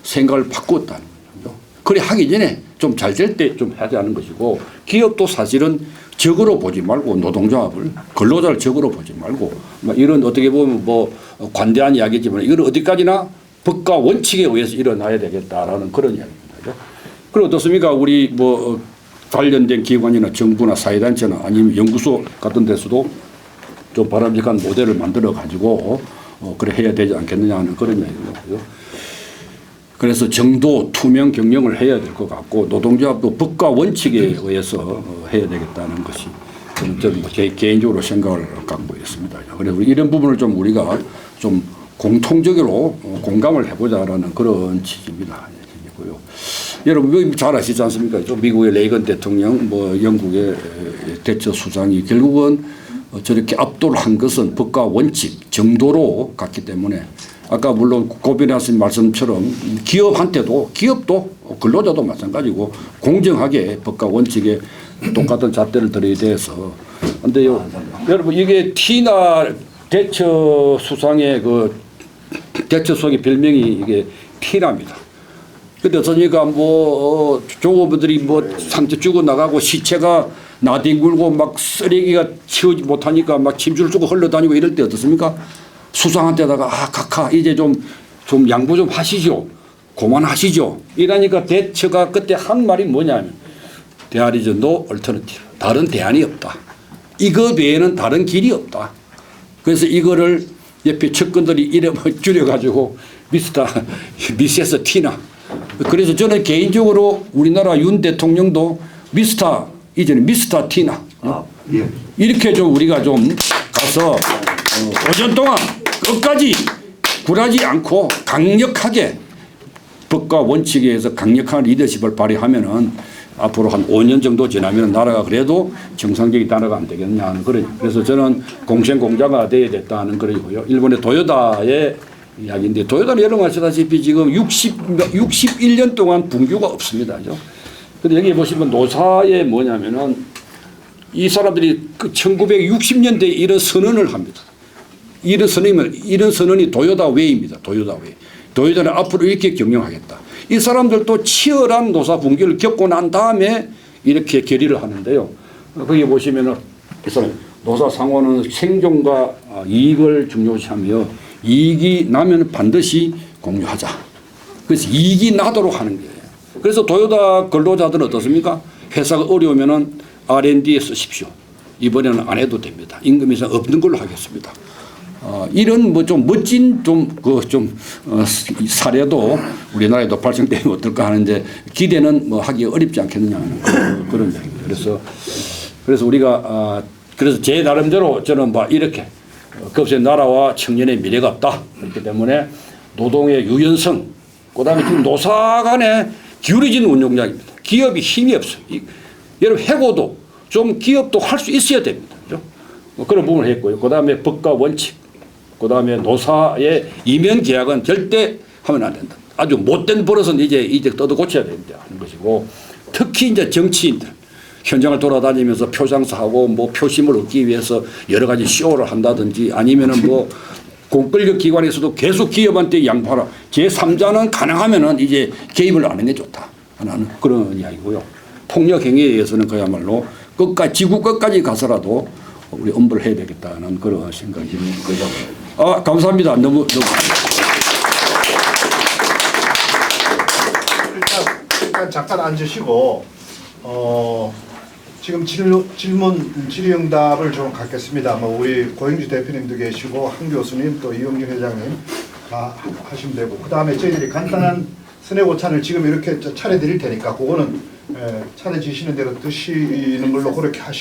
생각을 바꿨다는 거죠. 그래 하기 전에 좀 잘 될 때 좀 하자는 것이고 기업도 사실은 적으로 보지 말고 노동조합을 근로자를 적으로 보지 말고 이런 어떻게 보면 뭐 관대한 이야기지만 이걸 어디까지나 법과 원칙에 의해서 일어나야 되겠다라는 그런 이야기입니다. 그리고 어떻습니까? 우리 뭐 관련된 기관이나 정부나 사회단체나 아니면 연구소 같은 데서도 좀 바람직한 모델을 만들어 가지고 그래 해야 되지 않겠느냐 하는 그런 이야기고요. 그래서 정도 투명 경영을 해야 될 것 같고 노동조합도 법과 원칙에 의해서 해야 되겠다는 것이 저는 뭐 개인적으로 생각을 갖고 있습니다. 그래서 이런 부분을 좀 우리가 좀 공통적으로 공감을 해보자라는 그런 취지입니다. 여러분 잘 아시지 않습니까? 미국의 레이건 대통령, 뭐 영국의 대처 수장이 결국은 저렇게 압도를 한 것은 법과 원칙, 정도로 갔기 때문에 아까 물론 고빈하신 말씀처럼 기업한테도 기업도 근로자도 마찬가지고 공정하게 법과 원칙에 똑같은 잣대를 들여야 돼서 그런데요 여러분 이게 티나 대처 수상의 그 대처 수상의 별명이 이게 티나입니다. 근데 어쩌니까 뭐 종업원들이 뭐 상처 주고 나가고 시체가 나뒹굴고 막 쓰레기가 치우지 못하니까 막 침줄 주고 흘러다니고 이럴 때 어떻습니까? 수상한테다가 카카 이제 좀 양보 좀 하시죠. 그만하시죠. 이러니까 대처가 그때 한 말이 뭐냐면 There is no alternative. 다른 대안이 없다. 이거 외에는 다른 길이 없다. 그래서 이거를 옆에 측근들이 이름을 줄여가지고 미세스 티나. 그래서 저는 개인적으로 우리나라 윤 대통령도 이제는 미스터 티나. 예. 이렇게 좀 우리가 좀 가서 5년 동안 끝까지 굴하지 않고 강력하게 법과 원칙에 의해서 강력한 리더십을 발휘하면은 앞으로 한 5년 정도 지나면 나라가 그래도 정상적인 나라가 안 되겠냐 하는 그래서 저는 공생공자가 되어야 됐다는 그러고요. 일본의 도요다의 이야기인데 도요다는 여러분 아시다시피 지금 61년 동안 분규가 없습니다. 근데 여기 보시면 노사에 뭐냐면은 이 사람들이 그 1960년대에 이런 선언을 합니다. 이런 선언이 도요다 웨이입니다. 도요다 웨이. 도요다는 앞으로 이렇게 경영하겠다. 이 사람들도 치열한 노사 분규를 겪고 난 다음에 이렇게 결의를 하는데요. 거기 보시면은 이 사람 노사 상호는 생존과 이익을 중요시하며 이익이 나면 반드시 공유하자. 그래서 이익이 나도록 하는 거예요. 그래서 도요다 근로자들은 어떻습니까? 회사가 어려우면은 R&D에 쓰십시오. 이번에는 안 해도 됩니다. 임금 인상 없는 걸로 하겠습니다. 이런 뭐 좀 멋진 사례도 우리나라에도 발생되면 어떨까 하는데 기대는 뭐 하기 어렵지 않겠느냐 하는 그런 얘기입니다. 그래서 우리가 그래서 제 나름대로 저는 뭐 이렇게 급세 나라와 청년의 미래가 없다. 그렇기 때문에 노동의 유연성, 그다음에 지금 노사 간의 기울어진 운용량입니다. 기업이 힘이 없어요. 여러분 해고도 좀 기업도 할 수 있어야 됩니다. 그렇죠? 그런 부분을 했고요. 그다음에 법과 원칙, 그다음에 노사의 이면 계약은 절대 하면 안 된다. 아주 못된 버릇은 이제 떠도 고쳐야 된다 하는 것이고, 특히 이제 정치인들 현장을 돌아다니면서 표창사하고 뭐 표심을 얻기 위해서 여러 가지 쇼를 한다든지 아니면은 뭐 공권력 기관에서도 계속 기업한테 양보하라. 제3자는 가능하면은 이제 개입을 안 하는 게 좋다 하는 그런 이야기고요. 폭력 행위에 의해서는 그야말로 지구 끝까지 가서라도 우리 엄벌을 해야 되겠다는 그런 생각이 드는 거죠. 감사합니다. 너무. 일단 잠깐 앉으시고 지금 질의응답을 좀 갖겠습니다. 뭐 우리 고영주 대표님도 계시고 한 교수님 또 이용준 회장님 다 하시면 되고 그 다음에 저희들이 간단한 스낵오찬을 지금 이렇게 차려드릴 테니까 그거는 차려주시는 대로 드시는 걸로 그렇게